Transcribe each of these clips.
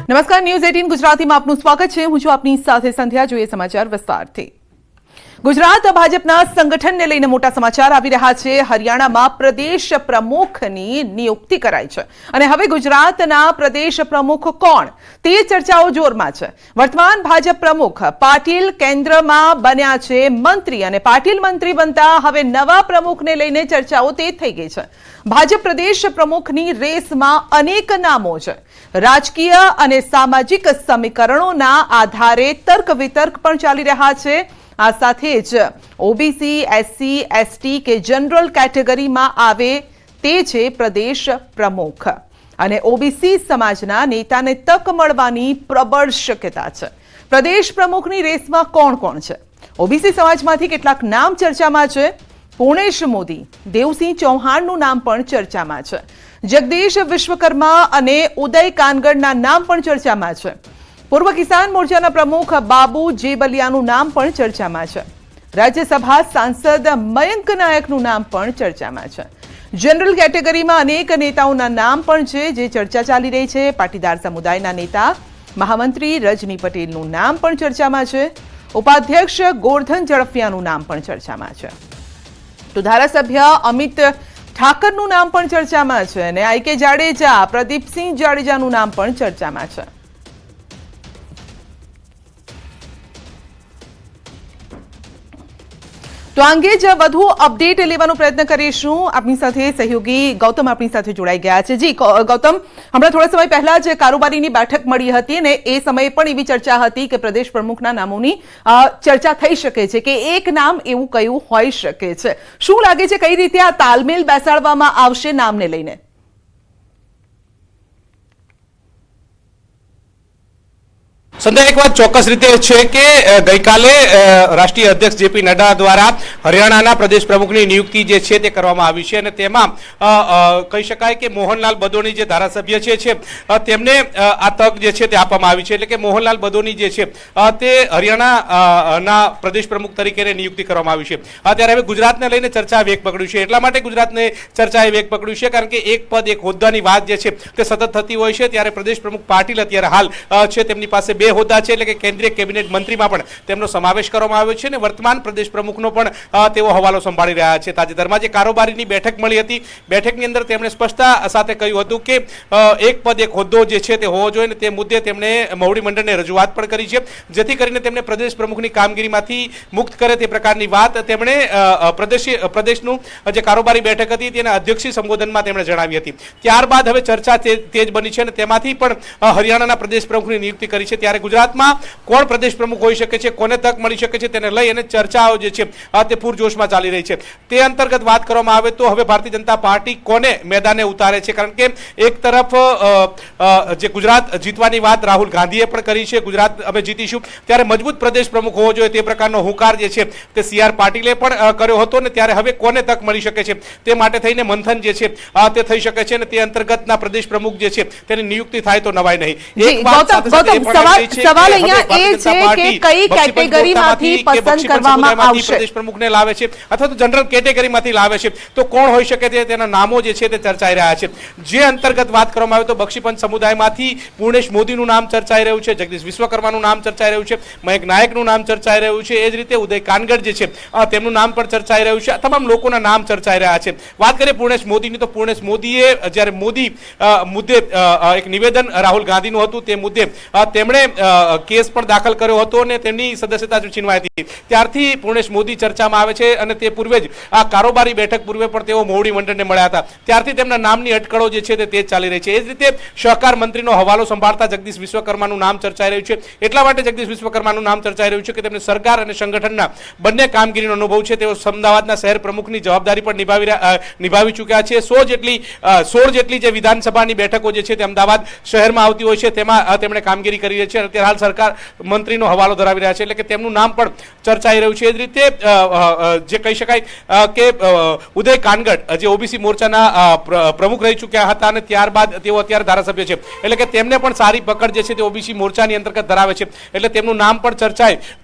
નમસ્કાર, ન્યૂઝ 18 ગુજરાતીમાં આપનું સ્વાગત છે. હું છું આપની સાથે સંધ્યા. જોઈએ સમાચાર વિસ્તારથી. ગુજરાત ભાજપના સંગઠનને લઈને મોટા સમાચાર આવી રહ્યા છે. હરિયાણામાં પ્રદેશ પ્રમુખની નિયુક્તિ કરાઈ છે અને હવે ગુજરાતના પ્રદેશ પ્રમુખ કોણ તે ચર્ચાઓ જોરમાં છે. વર્તમાન ભાજપ પ્રમુખ પાટીલ કેન્દ્રમાં બન્યા છે મંત્રી અને પાટીલ મંત્રી બનતા હવે નવા પ્રમુખને લઈને ચર્ચાઓ તેજ થઈ ગઈ છે. ભાજપ પ્રદેશ પ્રમુખની રેસમાં અનેક નામો છે. રાજકીય અને સામાજિક સમીકરણોના આધારે તર્ક વિતર્ક પણ ચાલી રહ્યા છે. આ સાથે જ ઓબીસી, એસસી, એસટી કે જનરલ કેટેગરીમાં આવે તે છે પ્રદેશ પ્રમુખ અને ઓબીસી સમાજના નેતાને તક મળવાની પ્રબળ શક્યતા છે. પ્રદેશ પ્રમુખની રેસમાં કોણ કોણ છે? ઓબીસી સમાજમાંથી કેટલાક નામ ચર્ચામાં છે. પૂર્ણેશ મોદી, દેવસિંહ ચૌહાણનું નામ પણ ચર્ચામાં છે. જગદીશ વિશ્વકર્મા અને ઉદય કાનગડના નામ પણ ચર્ચામાં છે. પૂર્વ કિસાન મોરચાના પ્રમુખ બાબુ જેબલિયાનું નામ પણ ચર્ચામાં છે. રાજ્યસભા સાંસદ મયંક નાયકનું નામ પણ ચર્ચામાં છે. જનરલ કેટેગરીમાં અનેક નેતાઓના નામ પણ છે જે ચર્ચા ચાલી રહી છે. પાટીદાર સમુદાયના નેતા મહામંત્રી રજની પટેલનું નામ પણ ચર્ચામાં છે. ઉપાધ્યક્ષ ગોરધન ઝડફિયાનું નામ પણ ચર્ચામાં છે. તો ધારાસભ્ય અમિત ઠાકરનું નામ પણ ચર્ચામાં છે અને આઈ.કે. જાડેજા, પ્રદીપસિંહ જાડેજાનું નામ પણ ચર્ચામાં છે. તો આ અંગે જ વધુ અપડેટ લેવાનો પ્રયત્ન કરીશું. આપણી સાથે સહયોગી ગૌતમ આપણી સાથે જોડાઈ ગયા છે. જી ગૌતમ, હમણાં થોડા સમય પહેલા જ કારોબારીની બેઠક મળી હતી અને એ સમયે પણ એવી ચર્ચા હતી કે પ્રદેશ પ્રમુખના નામોની ચર્ચા થઈ શકે છે કે એક નામ એવું કયું હોઈ શકે છે. શું લાગે છે કઈ રીતે આ તાલમેલ બેસાડવામાં આવશે નામને લઈને? સંધ્યા, એક વાત ચોક્કસ રીતે છે કે ગઈકાલે રાષ્ટ્રીય અધ્યક્ષ જેપી નડ્ડા દ્વારા હરિયાણાના પ્રદેશ પ્રમુખની નિયુક્તિ જે છે તે કરવામાં આવી છે અને તેમાં કહી શકાય કે મોહનલાલ બદોની જે ધારાસભ્ય છે તેમને આ તક જે છે તે આપવામાં આવી છે. એટલે કે મોહનલાલ બદોની જે છે તે હરિયાણાના પ્રદેશ પ્રમુખ તરીકે નિયુક્તિ કરવામાં આવી છે. ત્યારે હવે ગુજરાતને લઈને ચર્ચા વેગ પકડ્યું છે. એટલા માટે ગુજરાતને ચર્ચાએ વેગ પકડ્યું છે કારણ કે એક પદ એક હોદ્દાની વાત જે છે તે સતત થતી હોય છે. ત્યારે પ્રદેશ પ્રમુખ પાટીલ અત્યારે હાલ છે તેમની પાસે બે હોદ્દા છે એટલે કે કેન્દ્રીય કેબિનેટ મંત્રીમાં પણ તેમનો સમાવેશ કરવામાં આવ્યો છે અને વર્તમાન પ્રદેશ પ્રમુખનો પણ તેઓ હવાલો સંભાળી રહ્યા છે. તાજેતરમાં જે કારોબારીની બેઠક મળી હતી, બેઠકની અંદર તેમણે સ્પષ્ટતા સાથે કહ્યું હતું કે એક પદ એક હોદ્દો જે છે તે હોવો જોઈએ અને તે મુદ્દે તેમણે મોવડી મંડળને રજૂઆત પણ કરી છે જેથી કરીને તેમને પ્રદેશ પ્રમુખની કામગીરીમાંથી મુક્ત કરે તે પ્રકારની વાત તેમણે પ્રદેશનું જે કારોબારી બેઠક હતી તેના અધ્યક્ષી સંબોધનમાં તેમણે જણાવી હતી. ત્યારબાદ હવે ચર્ચા તેજ બની છે અને તેમાંથી પણ હરિયાણાના પ્રદેશ પ્રમુખની નિયુક્તિ કરી છે. ત્યારે ગુજરાતમાં કોણ પ્રદેશ પ્રમુખ હોઈ શકે છે, કોને તક મળી શકે છે તેને લઈ અને ચર્ચાઓ જે છે તે પૂરજોશમાં ચાલી રહી છે. તે અંતર્ગત વાત કરવામાં આવે તો હવે ભારતીય જનતા પાર્ટી કોને મેદાને ઉતારે છે? કારણ કે એક તરફ જે ગુજરાત જીતવાની વાત રાહુલ ગાંધીએ પણ કરી છે, ગુજરાત અમે જીતીશું, ત્યારે મજબૂત પ્રદેશ પ્રમુખ હોવો જોઈએ તે પ્રકારનો હુંકાર જે છે તે સી.આર. પાટીલે પણ કર્યો હતો ને ત્યારે હવે કોને તક મળી શકે છે તે માટે થઈને મંથન જે છે તે થઈ શકે છે અને તે અંતર્ગતના પ્રદેશ પ્રમુખ જે છે તેની નિયુક્તિ થાય તો નવાય નહીં. એક વાત સવાલ અહીંયા એ છે કે કઈ કેટેગરીમાંથી પસંદ કરવામાં આવશે? પ્રદેશ પ્રમુખને લાવે છે અથવા તો જનરલ કેટેગરીમાંથી લાવે છે તો કોણ હોઈ શકે છે તેના નામો જે છે તે ચર્ચાઈ રહ્યા છે. જે અંતર્ગત વાત કરવામાં આવે તો બક્ષીપંચ સમુદાયમાંથી પૂર્ણેશ મોદીનું નામ ચર્ચાઈ રહ્યું છે, જગદીશ વિશ્વકર્માનું નામ ચર્ચાઈ રહ્યું છે, મયંક નાયકનું નામ ચર્ચાઈ રહ્યું છે, એ જ રીતે ઉદય કાનગડ જે છે તેમનું નામ પણ ચર્ચાઈ રહ્યું છે. તમામ લોકોના નામ ચર્ચાઈ રહ્યા છે. વાત કરીએ પૂર્ણેશ મોદીની તો પૂર્ણેશ મોદીએ જ્યારે મોદી મુદ્દે એક નિવેદન રાહુલ ગાંધીનું હતું તે મુદ્દે તેમણે કેસ પણ દાખલ કર્યો હતો અને તેમની સદસ્યતા છીનવાઈ હતી. ત્યારથી પૂર્ણેશ મોદી ચર્ચામાં આવે છે અને તે પૂર્વે જ આ કારોબારી બેઠક પૂર્વે પણ તેઓ મોવડી મંડળને મળ્યા હતા. ત્યારથી તેમના નામની અટકળો જે છે તે તેજ ચાલી રહી છે. એ જ રીતે સહકાર મંત્રીનો હવાલો સંભાળતા જગદીશ વિશ્વકર્માનું નામ ચર્ચાઈ રહ્યું છે. એટલા માટે જગદીશ વિશ્વકર્માનું નામ ચર્ચાઈ રહ્યું છે કે તેમને સરકાર અને સંગઠનના બંને કામગીરીનો અનુભવ છે. તેઓ અમદાવાદના શહેર પ્રમુખની જવાબદારી પણ નિભાવી ચૂક્યા છે. 16 જેટલી જે વિધાનસભાની બેઠકો જે છે તે અમદાવાદ શહેરમાં આવતી હોય છે તેમાં તેમણે કામગીરી કરી રહી છે. અત્યારે હાલ સરકાર મંત્રીનો હવાલો ધરાવી રહ્યા છે, એટલે કે તેમનું નામ પણ ચર્ચાઈ રહ્યું છે. એ જ રીતે જે કહી શકાય કે ઉદય કાનગડ જે ઓબીસી મોરચાના પ્રમુખ રહી ચૂક્યા હતા અને ત્યારબાદ તેઓ અત્યારે ધારાસભ્ય છે, એટલે કે તેમને પણ સારી પકડ જે છે તે ઓબીસી મોરચાની અંતર્ગત ધરાવે છે, એટલે તેમનું નામ પણ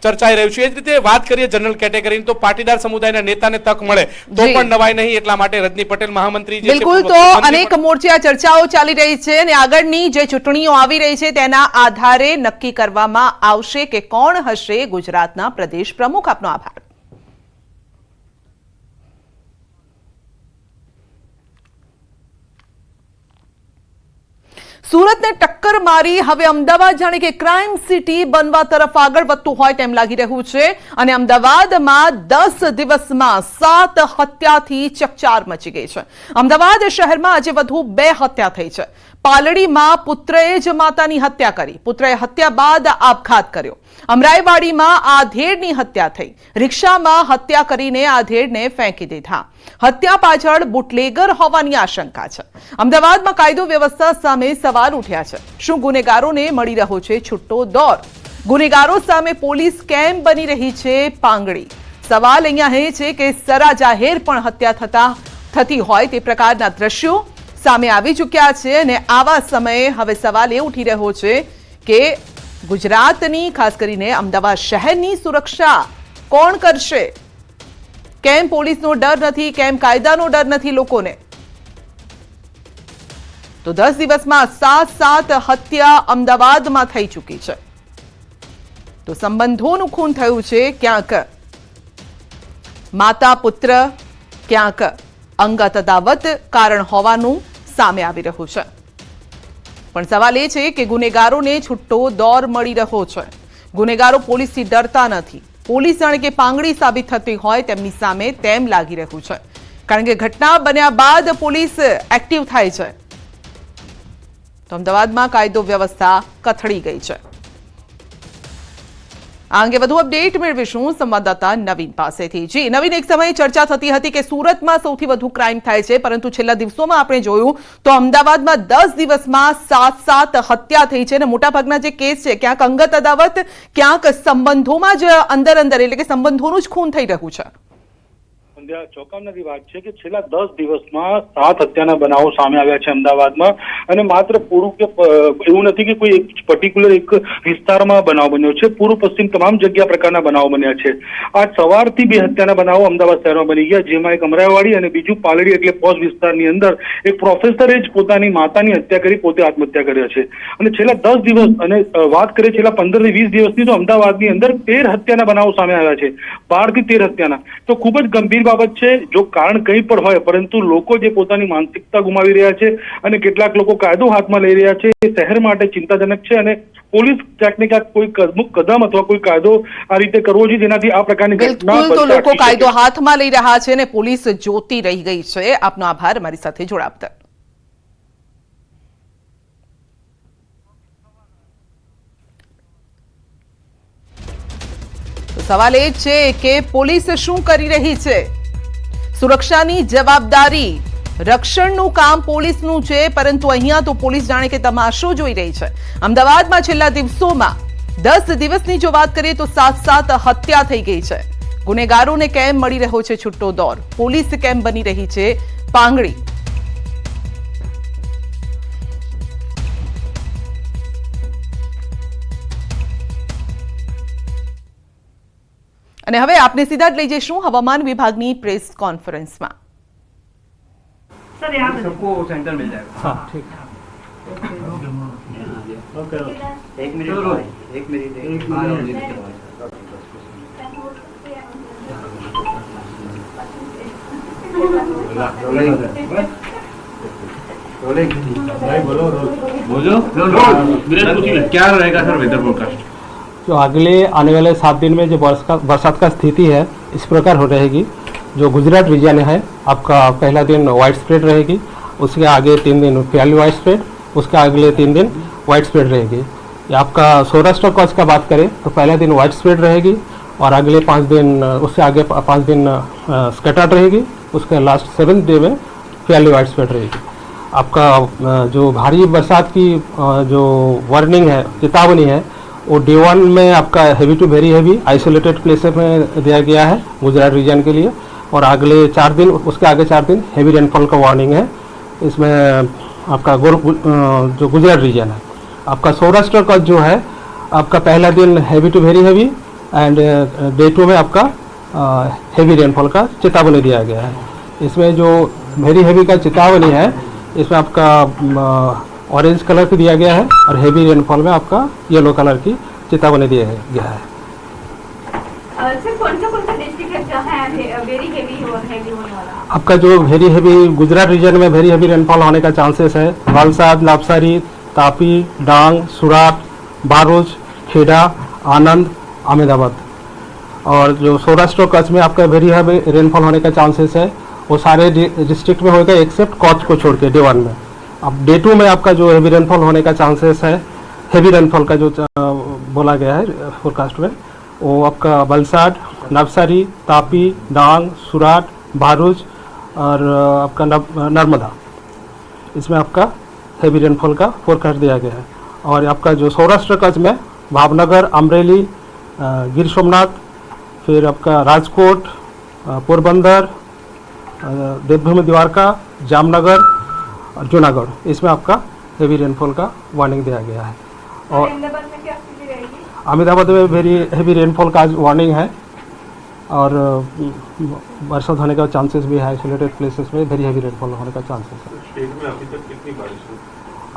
ચર્ચાઈ રહ્યું છે. એ જ રીતે વાત કરીએ જનરલ કેટેગરીની, તો પાટીદાર સમુદાયના નેતાને તક મળે તો પણ નવાઈ નહીં, એટલા માટે રજની પટેલ મહામંત્રી જે છે, બિલકુલ, તો અનેક મોરચા ચર્ચાઓ ચાલી રહી છે અને આગળની જે ચૂંટણીઓ આવી રહી છે તેના આધારે નક્કી કરવામાં આવશે કે કોણ હશે ગુજરાતના પ્રદેશ પ્રમુખ. આપનો આભાર. સુરતને ટક્કર મારી હવે અમદાવાદ જાણે કે ક્રાઇમ સિટી બનવા તરફ આગળ વધતું હોય તેમ લાગી રહ્યું છે અને અમદાવાદમાં 10 દિવસમાં 7 હત્યાથી ચકચાર મચી ગઈ છે. અમદાવાદ શહેરમાં આજે વધુ 2 હત્યા થઈ છે. પાલડીમાં પુત્રએ જ માતાની હત્યા કરી, પુત્રએ હત્યા બાદ આપઘાત કર્યો. અમરાઈવાડીમાં આધેડની હત્યા થઈ, રિક્ષામાં હત્યા કરીને આધેડને ફેંકી દીધા. હત્યા પાછળ બુટલેગર હોવાની આશંકા છે. અમદાવાદમાં કાયદો વ્યવસ્થા સામે સવાલ ઉઠ્યા છે. શું ગુનેગારોને મળી રહ્યો છે છૂટો દોર? ગુનેગારો સામે પોલીસ કેમ બની રહી છે પાંગડી? સવાલ અહીંયા એ છે કે સરા જાહેર પણ હત્યા થતી હોય તે પ્રકારના દ્રશ્યો સામે આવી ચૂક્યા છે અને આવા સમયે હવે સવાલ એ ઉઠી રહ્યો છે કે ગુજરાતની, ખાસ કરીને અમદાવાદ શહેરની સુરક્ષા કોણ કરશે? કેમ પોલીસનો ડર નથી? કેમ કાયદાનો ડર નથી લોકોને? તો 10 દિવસમાં 7 હત્યા અમદાવાદમાં થઈ ચૂકી છે. તો સંબંધોનું ખૂન થયું છે, ક્યાંક માતા પુત્ર, ક્યાંક અંગત અદાવત કારણ હોવાનું સામે આવી રહ્યું છે. પણ સવાલ એ છે કે ગુનેગારોને છૂટો દોર મળી રહ્યો છે. ગુનેગારો પોલીસથી ડરતા નથી. પોલીસ જાણે કે પાંગડી સાબિત થતી હોય તેમની સામે તેમ લાગી રહ્યું છે, કારણ કે ઘટના બન્યા બાદ પોલીસ એક્ટિવ થાય છે. તો અમદાવાદમાં કાયદો વ્યવસ્થા કથળી ગઈ છે. આ અંગે વધુ અપડેટ મેળવીશું સંવાદદાતા નવીન પાસેથી. જી નવીન, એક સમયે ચર્ચા થતી હતી કે સુરતમાં સૌથી વધુ ક્રાઇમ થાય છે, પરંતુ છેલ્લા દિવસોમાં આપણે જોયું તો અમદાવાદમાં 10 દિવસમાં 7 હત્યા થઈ છે અને મોટાભાગના જે કેસ છે ક્યાંક અંગત અદાવત, ક્યાંક સંબંધોમાં જ અંદર એટલે કે સંબંધોનું જ ખૂન થઈ રહ્યું છે. ચોંકાવનારી વાત છે કે છેલ્લા 10 દિવસમાં 7 હત્યાના બનાવો સામે આવ્યા છે અમદાવાદમાં. અને માત્ર પૂરું કે એવું નથી કે કોઈ એક પર્ટિક્યુલર એક વિસ્તારમાં બનાવ બન્યો છે, પૂર્વ પશ્ચિમ તમામ જગ્યા પ્રકારના બનાવો બન્યા છે. આજ સવારથી 2 હત્યાના બનાવો અમદાવાદ શહેરમાં બની ગયા, જેમાં એક અમરાઈવાડી અને બીજું પાલડી એટલે પોશ વિસ્તારની અંદર એક પ્રોફેસરે જ પોતાની માતાની હત્યા કરી પોતે આત્મહત્યા કર્યા છે. અને છેલ્લા 10 દિવસ અને વાત કરીએ છેલ્લા 15 થી 20 દિવસની, તો અમદાવાદની અંદર 13 હત્યાના બનાવો સામે આવ્યા છે. 12 થી 13 હત્યાના. તો ખૂબ જ ગંભીર બાબત છે. જો કારણ કંઈ પણ હોય, પરંતુ લોકો જે પોતાની માનસિકતા ગુમાવી રહ્યા છે અને કેટલાક લોકો કાયદો હાથમાં લઈ રહ્યા છે, એ શહેર માટે ચિંતાજનક છે. અને પોલીસ ક્યાંક ને ક્યાંક કોઈ કદમ અથવા કોઈ કાયદો આ રીતે કરવો જોઈએ જેનાથી આ પ્રકારની ઘટના બિલકુલ, તો લોકો કાયદો હાથમાં લઈ રહ્યા છે અને પોલીસ જોતી રહી ગઈ છે. આપનો આભાર અમારી સાથે જોડાવા. સવાલ એ છે કે પોલીસ શું કરી રહી છે? સુરક્ષાની જવાબદારી, રક્ષણનું કામ પોલીસનું છે, પરંતુ અહીંયા તો પોલીસ જાણે કે તમાશો જોઈ રહી છે. અમદાવાદમાં છેલ્લા દિવસોમાં 10 દિવસની જો વાત કરીએ તો 7 હત્યા થઈ ગઈ છે. ગુનેગારોને કેમ મળી રહ્યો છે છૂટો દોર? પોલીસ કેમ બની રહી છે પાંગડી? અને હવે આપને સીધા જ લઈ જઈશું હવામાન વિભાગની પ્રેસ કોન્ફરન્સમાં. सर यहाँ पे सबको सेंटर मिल जाएगा. हाँ ठीक. ओके. एक मिनट. क्या रहेगा सर वेदर फोरकास्ट? जो अगले आने वाले 7 दिन में जो बरसात का स्थिति है इस प्रकार हो रहेगी. जो गुजरात रीजन है आपका पहला दिन वाइड स्प्रेड रहेगी, उसके आगे 3 दिन फेयरली वाइड स्प्रेड, उसके अगले 3 दिन वाइड स्प्रेड रहेगी. ये आपका सौराष्ट्र कच्छ का बात करें तो पहला दिन वाइड स्प्रेड रहेगी और अगले 5 दिन उससे आगे 5 दिन स्कैटर्ड रहेगी, उसके लास्ट 7th डे में फेयरली वाइड स्प्रेड रहेगी. आपका जो भारी बरसात की जो वार्निंग है, चेतावनी है, वो डे 1 में आपका heavy to very heavy isolated places में दिया गया है गुजरात रीजन के लिए, और अगले 4 दिन, उसके आगे 4 दिन हैवी रेनफॉल का वार्निंग है। इसमें आपका जो गुजरात रीजन है, आपका सौराष्ट्र का जो है, आपका पहला दिन heavy to very heavy and day 2 में आपका हैवी रेनफॉल का चेतावनी दिया गया है। इसमें जो वेरी हैवी का चेतावनी है, इसमें आपका ऑरेंज कलर की दिया गया है, और हैवी रेनफॉल में आपका येलो कलर की चेतावनी दिया गया है। सर कौन सा डिस्ट्रिक्ट है जहाँ है वेरी हेवी और हैवी होने वाला? आपका जो वेरी हैवी गुजरात रीजन में वेरी हैवी रेनफॉल होने का चांसेस है वलसाड, नवसारी, तापी, डांग, सूरत, भरूच, खेड़ा, आनंद, अहमदाबाद। और जो सौराष्ट्र कच्छ में आपका वेरी हैवी रेनफॉल होने का चांसेस है वो सारे डिस्ट्रिक्ट में होगा एक्सेप्ट कच्छ को छोड़ के डे 1 में। अब डे 2 में आपका जो हैवी रेनफॉल होने का चांसेस है, हैवी रेनफॉल का जो बोला गया है फोरकास्ट में, वो आपका वलसाड, नवसारी, तापी, डांग, सूरत, भरूच और आपका नर्मदा, इसमें आपका हैवी रेनफॉल का फोरकास्ट दिया गया है। और आपका जो सौराष्ट्र कच्छ में भावनगर, अमरेली, गिर सोमनाथ, फिर आपका राजकोट, पोरबंदर, देवभूमि द्वारका, जामनगर और जूनागढ़, इसमें आपका हैवी रेनफॉल का वार्निंग दिया गया है। और अहमदाबाद में क्या स्थिति रहेगी? अहमदाबाद में वेरी हैवी रेनफॉल का वार्निंग है, और बरसात होने का चांसेस भी है। आइसोलेटेड प्लेसेस में वेरी हैवी रेनफॉल होने का चांसेस है। स्टेट में अभी तक कितनी बारिश हुई?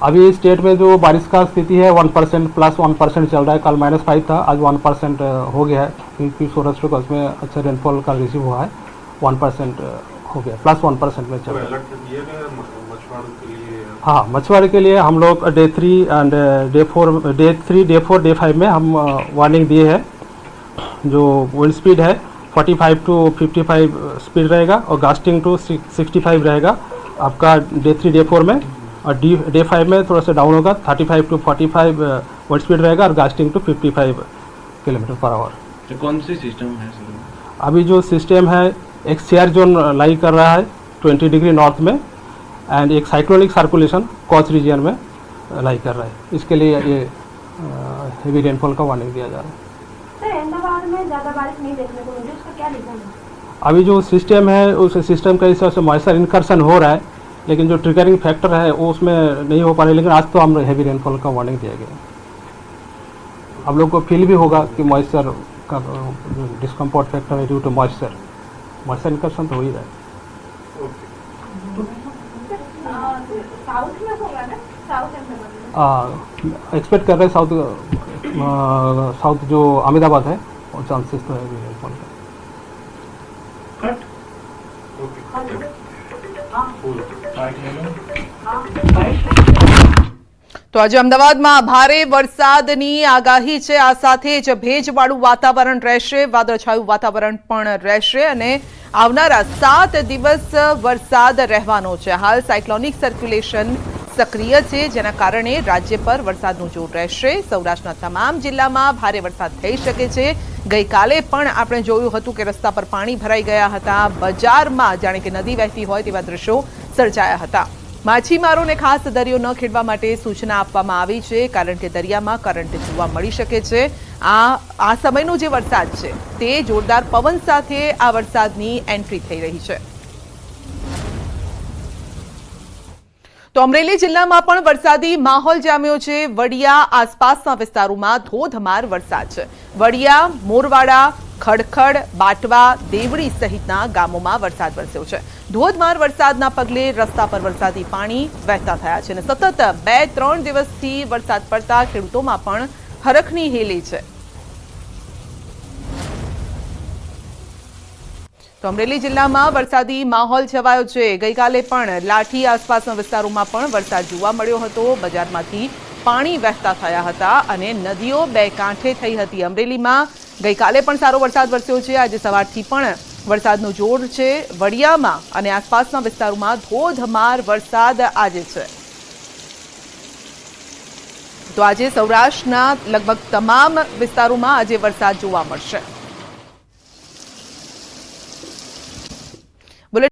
अभी स्टेट में जो बारिश का स्थिति है 1% प्लस 1% चल रहा है। कल -5 था, आज 1% हो गया है, क्योंकि सौराष्ट्र कच्छ में अच्छा रेनफॉल का रिसीव हुआ है। 1% हो गया, प्लस 1% में चल रहा है। अलर्ट दिया गया मछुआरों के लिए? हाँ, मछुआरे के लिए हम लोग डे 3 एंड डे 4, डे 5 में हम वार्निंग दिए हैं। जो विंड स्पीड है 45 टू 55 स्पीड रहेगा, और गास्टिंग टू 65 रहेगा आपका डे 3, डे 4 में। और डे 5 में थोड़ा सा डाउन होगा, 35 टू 45 विंड स्पीड रहेगा, और gusting to 55 kilometre per hour. तो कौन सी सिस्टम है सर? अभी जो सिस्टम है, एक शेयर जोन लाई कर रहा है 20 डिग्री नॉर्थ में, एंड एक साइक्लोनिक सर्कुलेशन कच्छ रीजन में लाई कर रहा है। इसके लिए ये हेवी रेनफॉल का वार्निंग दिया जा रहा है। सर अहमदाबाद में ज़्यादा बारिश नहीं देखने को मिली, उसका क्या रीज़न है? अभी जो सिस्टम है, उस सिस्टम का हिसाब से मॉइस्चर इनकर्शन हो रहा है, लेकिन जो ट्रिगरिंग फैक्टर है वो उसमें नहीं हो पा रहा है। लेकिन आज तो हम हैवी रेनफॉल का वार्निंग दिया गया। आप लोग को फील भी होगा कि मॉइस्चर का डिस्कम्फर्ट फैक्टर है ड्यू टू मॉइस्चर इनकर्शन तो हो ही रहा है। साउथ में होगा ना? साउथ अहमदाबाद में एक्सपेक्ट कर रहे हैं साउथ जो अहमदाबाद है, और चांसेस तो है भी रेनफॉल का। તો આજે અમદાવાદમાં ભારે વરસાદની આગાહી છે। આ સાથે જ ભેજવાળું વાતાવરણ રહેશે, વાદળછાયું વાતાવરણ પણ રહેશે, અને આવનારા 7 દિવસ વરસાદ રહેવાનો છે। હાલ સાયક્લોનિક સર્ક્યુલેશન સક્રિય છે, જેના કારણે રાજ્ય પર વરસાદનું જોર રહેશે। સૌરાષ્ટ્રના તમામ જિલ્લામાં ભારે વરસાદ થઈ શકે છે। ગઈકાલે પણ આપણે જોયું હતું કે રસ્તા પર પાણી ભરાઈ ગયા હતા, બજારમાં જાણે કે નદી વહેતી હોય તેવા દ્રશ્યો સર્જાયા હતા। માછીમારોને ખાસ દરિયો ન ખેડવા માટે સૂચના આપવામાં આવી છે, કારણ કે દરિયામાં કરંટ જોવા મળી શકે છે। આ સમયનો જે વરસાદ છે તે જોરદાર પવન સાથે આ વરસાદની એન્ટ્રી થઈ રહી છે। તો અમરેલી जिल्लाમાં પણ વરસાદી માહોલ જામ્યો છે। વડિયા આસપાસના વિસ્તારોમાં ધોધમાર વરસાદ છે। વડિયા, મોરવાડા, ખડખડ, બાટવા, દેવડી સહિતના ગામોમાં વરસાદ વરસ્યો છે। ધોધમાર વરસાદના પગલે રસ્તા પર વરસાદી પાણી વહેતા થયા છે, અને સતત 2-3 દિવસથી વરસાદ પડતા ખેડૂતોમાં પણ હરખની હેલી છે। તો અમરેલી જિલ્લામાં વરસાદી માહોલ છવાયો છે। ગઈકાલે પણ લાઠી આસપાસના વિસ્તારોમાં પણ વરસાદ જોવા મળ્યો હતો। બજારમાંથી પાણી વહેતા થયા હતા, અને નદીઓ બે કાંઠે થઈ હતી। અમરેલીમાં ગઈકાલે પણ સારો વરસાદ વરસ્યો છે। આજે સવારથી પણ વરસાદનું જોર છે। વડિયામાં અને આસપાસના વિસ્તારોમાં ધોધમાર વરસાદ આજે છે। તો આજે સૌરાષ્ટ્રના લગભગ તમામ વિસ્તારોમાં આજે વરસાદ જોવા મળશે।